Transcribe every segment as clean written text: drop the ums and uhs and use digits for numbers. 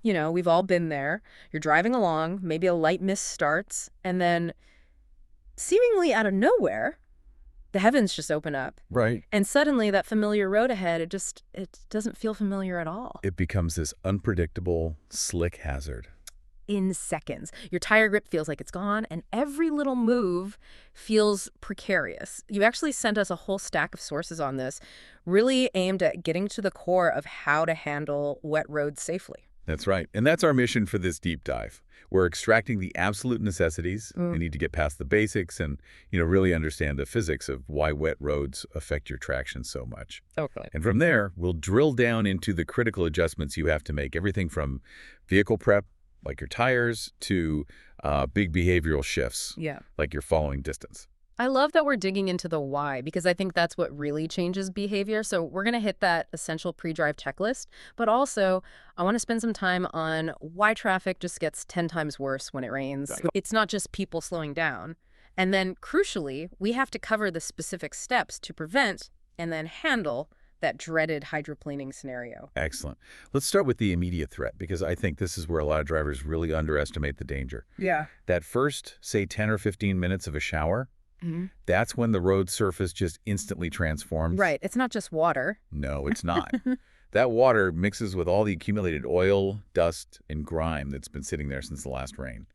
We've all been there. You're driving along, maybe a light mist starts, and then seemingly out of nowhere, the heavens just open up. Right. And suddenly that familiar road ahead, it doesn't feel familiar at all. It becomes this unpredictable, slick hazard. In seconds, your tire grip feels like it's gone, and every little move feels precarious. You actually sent us a whole stack of sources on this, really aimed at getting to the core of how to handle wet roads safely. That's right. And that's our mission for this deep dive. We're extracting the absolute necessities. We need to get past the basics and, really understand the physics of why wet roads affect your traction so much. Okay. And from there, we'll drill down into the critical adjustments you have to make, everything from vehicle prep, like your tires, to big behavioral shifts, Yeah. like your following distance. I love that we're digging into the why, because I think that's what really changes behavior. So we're going to hit that essential pre-drive checklist, but also I want to spend some time on why traffic just gets 10 times worse when it rains. Right. It's not just people slowing down. And then crucially, we have to cover the specific steps to prevent and then handle that dreaded hydroplaning scenario. Excellent. Let's start with the immediate threat, because I think this is where a lot of drivers really underestimate the danger. Yeah. That first, say, 10 or 15 minutes of a shower, that's when the road surface just instantly transforms. Right. It's not just water. No, it's not. That water mixes with all the accumulated oil, dust, and grime that's been sitting there since the last rain.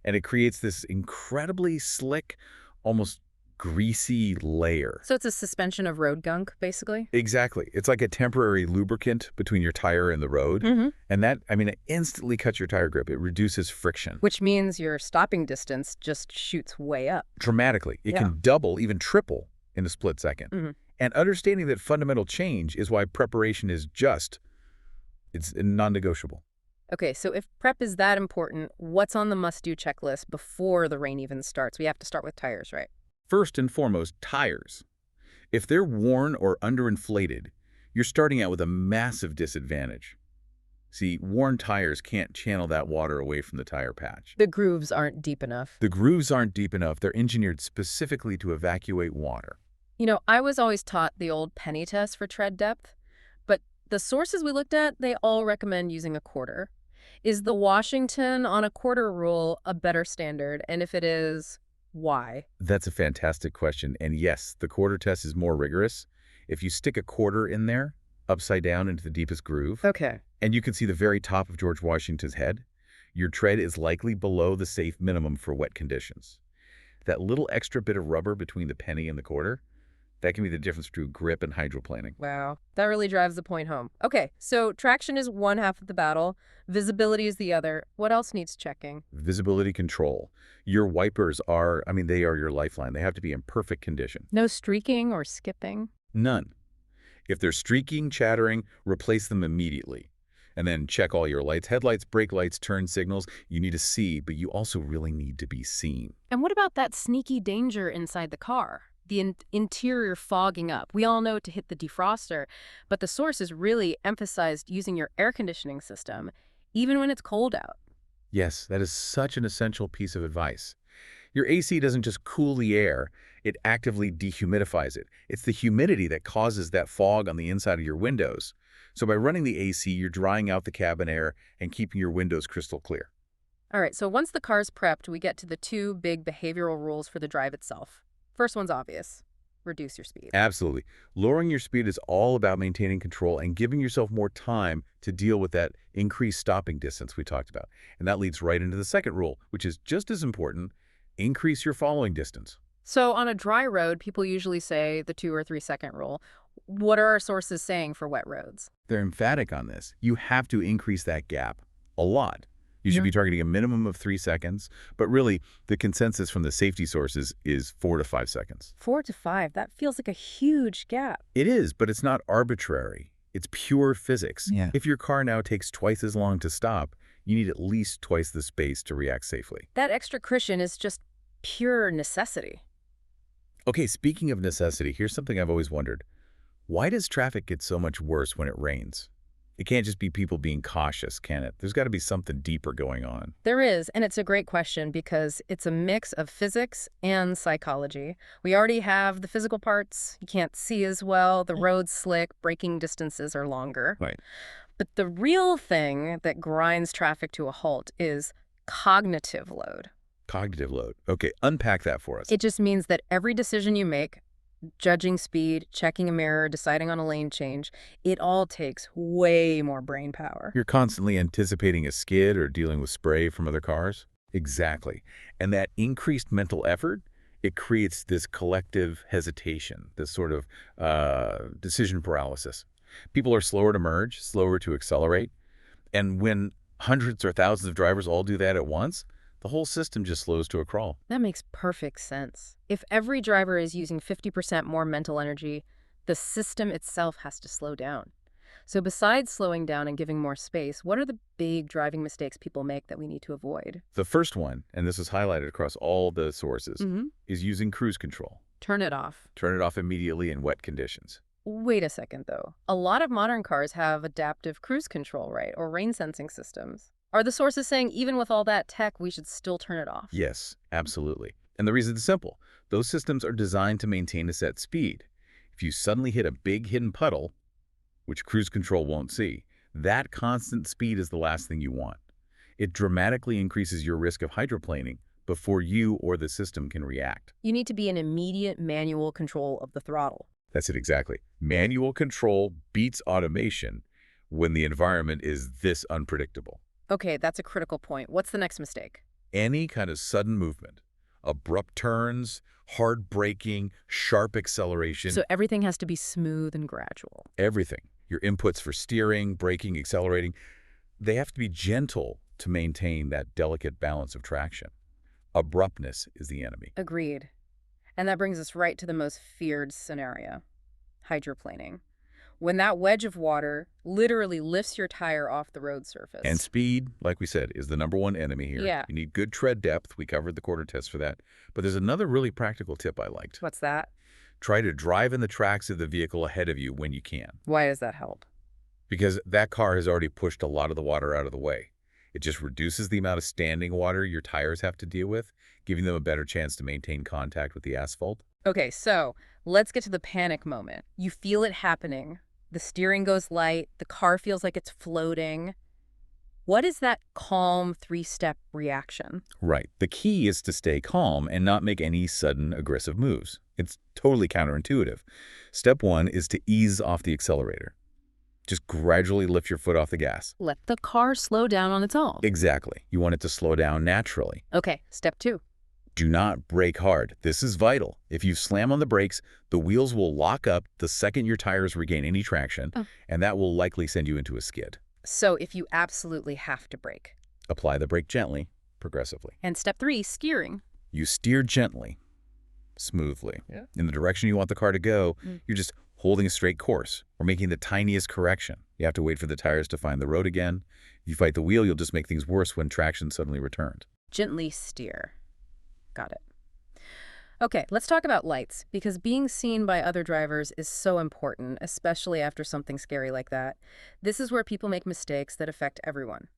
And it creates this incredibly slick, almost greasy layer. So it's a suspension of road gunk, basically? Exactly. It's like a temporary lubricant between your tire and the road. And that, it instantly cuts your tire grip. It reduces friction. Which means your stopping distance just shoots way up. Dramatically. It can double, even triple in a split second. And understanding that fundamental change is why preparation is it's non-negotiable. Okay, so if prep is that important, what's on the must-do checklist before the rain even starts? We have to start with tires, right? First and foremost, tires. If they're worn or underinflated, you're starting out with a massive disadvantage. See, worn tires can't channel that water away from the tire patch. The grooves aren't deep enough. The grooves aren't deep enough. They're engineered specifically to evacuate water. I was always taught the old penny test for tread depth, but the sources we looked at, they all recommend using a quarter. Is the Washington on a quarter rule a better standard? And if it is, why? That's a fantastic question. And yes, the quarter test is more rigorous. If you stick a quarter in there, upside down into the deepest groove, Okay. and you can see the very top of George Washington's head, your tread is likely below the safe minimum for wet conditions. That little extra bit of rubber between the penny and the quarter, that can be the difference between grip and hydroplaning. Wow, that really drives the point home. Okay, so traction is one half of the battle, visibility is the other. What else needs checking? Visibility control. Your wipers are, they are your lifeline. They have to be in perfect condition. No streaking or skipping? None. If they're streaking, chattering, replace them immediately. And then check all your lights, headlights, brake lights, turn signals. You need to see, but you also really need to be seen. And what about that sneaky danger inside the car? The interior fogging up. We all know to hit the defroster, but the sources really emphasized using your air conditioning system, even when it's cold out. Yes, that is such an essential piece of advice. Your AC doesn't just cool the air, it actively dehumidifies it. It's the humidity that causes that fog on the inside of your windows. So by running the AC, you're drying out the cabin air and keeping your windows crystal clear. All right, so once the car's prepped, we get to the two big behavioral rules for the drive itself. First one's obvious. Reduce your speed. Absolutely. Lowering your speed is all about maintaining control and giving yourself more time to deal with that increased stopping distance we talked about. And that leads right into the second rule, which is just as important: increase your following distance. So on a dry road, people usually say the 2 or 3 second rule. What are our sources saying for wet roads? They're emphatic on this. You have to increase that gap a lot. You should be targeting a minimum of 3 seconds, but really the consensus from the safety sources is 4 to 5 seconds. 4 to 5, that feels like a huge gap. It is, but it's not arbitrary. It's pure physics. Yeah. If your car now takes twice as long to stop, you need at least twice the space to react safely. That extra cushion is just pure necessity. Okay, speaking of necessity, here's something I've always wondered. Why does traffic get so much worse when it rains? It can't just be people being cautious, can it? There's got to be something deeper going on. There is, and it's a great question because it's a mix of physics and psychology. We already have the physical parts. You can't see as well. The road's slick. Braking distances are longer. Right. But the real thing that grinds traffic to a halt is cognitive load. Cognitive load. Okay, unpack that for us. It just means that every decision you make, judging speed, checking a mirror, deciding on a lane change, it all takes way more brain power. You're constantly anticipating a skid or dealing with spray from other cars? Exactly. And that increased mental effort, it creates this collective hesitation, this sort of decision paralysis. People are slower to merge, slower to accelerate. And when hundreds or thousands of drivers all do that at once, the whole system just slows to a crawl. That makes perfect sense. If every driver is using 50% more mental energy, the system itself has to slow down. So besides slowing down and giving more space, what are the big driving mistakes people make that we need to avoid? The first one, and this is highlighted across all the sources, is using cruise control. Turn it off. Turn it off immediately in wet conditions. Wait a second, though. A lot of modern cars have adaptive cruise control, right? Or rain sensing systems. Are the sources saying even with all that tech, we should still turn it off? Yes, absolutely. And the reason is simple. Those systems are designed to maintain a set speed. If you suddenly hit a big hidden puddle, which cruise control won't see, that constant speed is the last thing you want. It dramatically increases your risk of hydroplaning before you or the system can react. You need to be in immediate manual control of the throttle. That's it exactly. Manual control beats automation when the environment is this unpredictable. Okay, that's a critical point. What's the next mistake? Any kind of sudden movement, abrupt turns, hard braking, sharp acceleration. So everything has to be smooth and gradual. Everything. Your inputs for steering, braking, accelerating, they have to be gentle to maintain that delicate balance of traction. Abruptness is the enemy. Agreed. And that brings us right to the most feared scenario, hydroplaning. When that wedge of water literally lifts your tire off the road surface. And speed, like we said, is the #1 enemy here. Yeah. You need good tread depth. We covered the quarter test for that. But there's another really practical tip I liked. What's that? Try to drive in the tracks of the vehicle ahead of you when you can. Why does that help? Because that car has already pushed a lot of the water out of the way. It just reduces the amount of standing water your tires have to deal with, giving them a better chance to maintain contact with the asphalt. Okay, so let's get to the panic moment. You feel it happening. The steering goes light. The car feels like it's floating. What is that calm three-step reaction? Right. The key is to stay calm and not make any sudden aggressive moves. It's totally counterintuitive. Step 1 is to ease off the accelerator. Just gradually lift your foot off the gas. Let the car slow down on its own. Exactly. You want it to slow down naturally. Okay, step 2. Do not brake hard. This is vital. If you slam on the brakes, the wheels will lock up the second your tires regain any traction, and that will likely send you into a skid. So if you absolutely have to brake. Apply the brake gently, progressively. And step 3, steering. You steer gently, smoothly, in the direction you want the car to go. You're just holding a straight course or making the tiniest correction. You have to wait for the tires to find the road again. If you fight the wheel, you'll just make things worse when traction suddenly returned. Gently steer. Got it. Okay, let's talk about lights, because being seen by other drivers is so important, especially after something scary like that. This is where people make mistakes that affect everyone.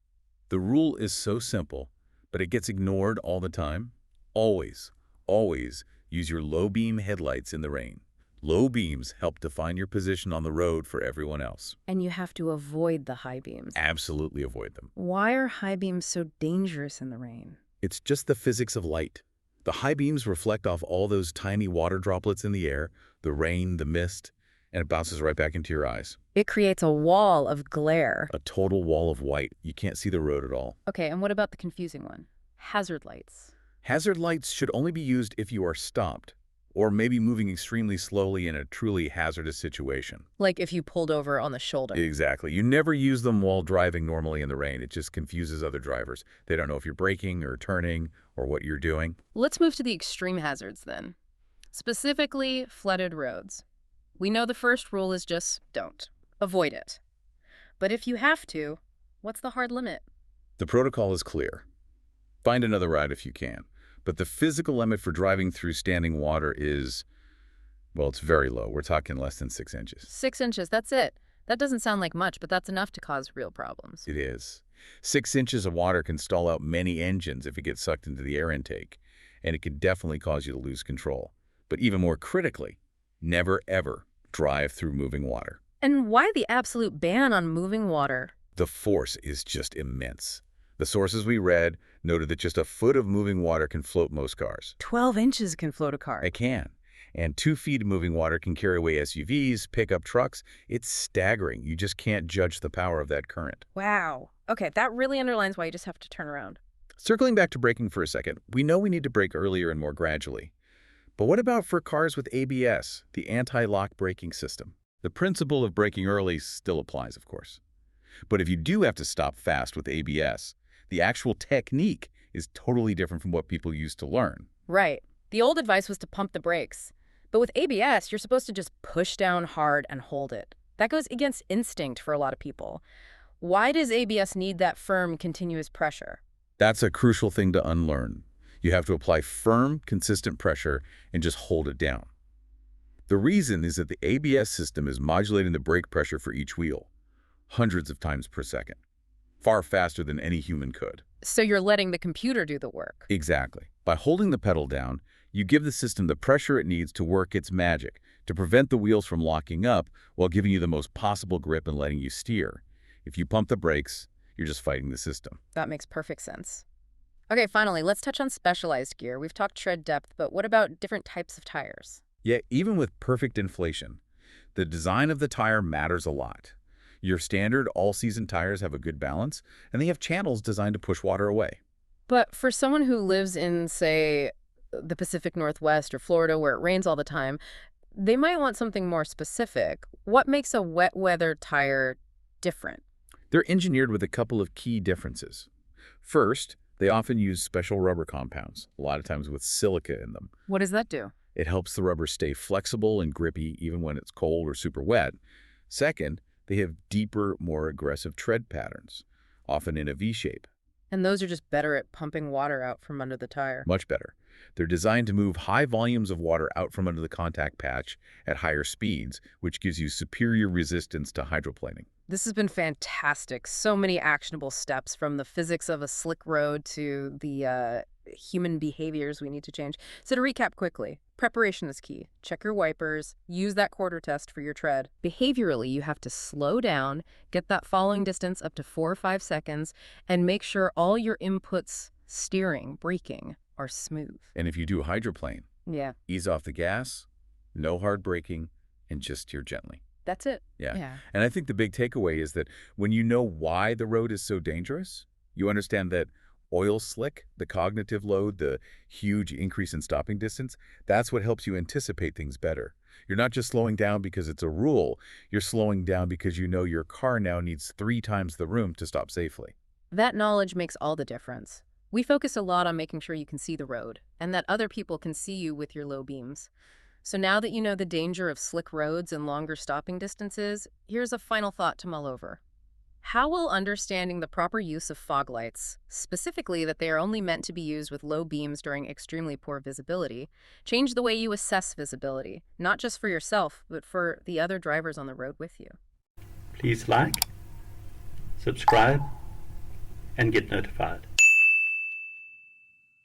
The rule is so simple, but it gets ignored all the time. Always, always use your low-beam headlights in the rain. Low beams help define your position on the road for everyone else. And you have to avoid the high beams. Absolutely avoid them. Why are high beams so dangerous in the rain? It's just the physics of light. The high beams reflect off all those tiny water droplets in the air, the rain, the mist, and it bounces right back into your eyes. It creates a wall of glare. A total wall of white. You can't see the road at all. Okay, and what about the confusing one? Hazard lights. Hazard lights should only be used if you are stopped, or maybe moving extremely slowly in a truly hazardous situation. Like if you pulled over on the shoulder. Exactly. You never use them while driving normally in the rain. It just confuses other drivers. They don't know if you're braking or turning or what you're doing. Let's move to the extreme hazards then. Specifically, flooded roads. We know the first rule is just don't. Avoid it. But if you have to, what's the hard limit? The protocol is clear. Find another ride if you can. But the physical limit for driving through standing water is, well, it's very low. We're talking less than 6 inches. 6 inches, that's it. That doesn't sound like much, but that's enough to cause real problems. It is. 6 inches of water can stall out many engines if it gets sucked into the air intake, and it could definitely cause you to lose control. But even more critically, never ever drive through moving water. And why the absolute ban on moving water? The force is just immense. The sources we read noted that just a foot of moving water can float most cars. 12 inches can float a car. It can. And 2 feet of moving water can carry away SUVs, pickup trucks. It's staggering. You just can't judge the power of that current. Wow. Okay, that really underlines why you just have to turn around. Circling back to braking for a second, we know we need to brake earlier and more gradually. But what about for cars with ABS, the anti-lock braking system? The principle of braking early still applies, of course. But if you do have to stop fast with ABS, the actual technique is totally different from what people used to learn. Right. The old advice was to pump the brakes. But with ABS, you're supposed to just push down hard and hold it. That goes against instinct for a lot of people. Why does ABS need that firm, continuous pressure? That's a crucial thing to unlearn. You have to apply firm, consistent pressure and just hold it down. The reason is that the ABS system is modulating the brake pressure for each wheel, hundreds of times per second, far faster than any human could. So you're letting the computer do the work. Exactly. By holding the pedal down, you give the system the pressure it needs to work its magic, to prevent the wheels from locking up while giving you the most possible grip and letting you steer. If you pump the brakes, you're just fighting the system. That makes perfect sense. Okay, finally, let's touch on specialized gear. We've talked tread depth, but what about different types of tires? Yet, even with perfect inflation, the design of the tire matters a lot. Your standard all-season tires have a good balance, and they have channels designed to push water away. But for someone who lives in, say, the Pacific Northwest or Florida where it rains all the time, they might want something more specific. What makes a wet weather tire different? They're engineered with a couple of key differences. First, they often use special rubber compounds, a lot of times with silica in them. What does that do? It helps the rubber stay flexible and grippy even when it's cold or super wet. Second, they have deeper, more aggressive tread patterns, often in a V shape. And those are just better at pumping water out from under the tire. Much better. They're designed to move high volumes of water out from under the contact patch at higher speeds, which gives you superior resistance to hydroplaning. This has been fantastic. So many actionable steps, from the physics of a slick road to the human behaviors we need to change. So to recap quickly, preparation is key. Check your wipers, use that quarter test for your tread. Behaviorally, you have to slow down, get that following distance up to 4 or 5 seconds, and make sure all your inputs, steering, braking, are smooth. And if you do hydroplane, Yeah, ease off the gas, no hard braking, and just steer gently. that's it. Yeah. And I think the big takeaway is that when you know why the road is so dangerous, you understand that oil slick, the cognitive load, the huge increase in stopping distance, that's what helps you anticipate things better. You're not just slowing down because it's a rule. You're slowing down because you know your car now needs 3 times the room to stop safely. That knowledge makes all the difference. We focus a lot on making sure you can see the road and that other people can see you with your low beams. So now that you know the danger of slick roads and longer stopping distances, here's a final thought to mull over. How will understanding the proper use of fog lights, specifically that they are only meant to be used with low beams during extremely poor visibility, change the way you assess visibility, not just for yourself, but for the other drivers on the road with you? Please like, subscribe, and get notified.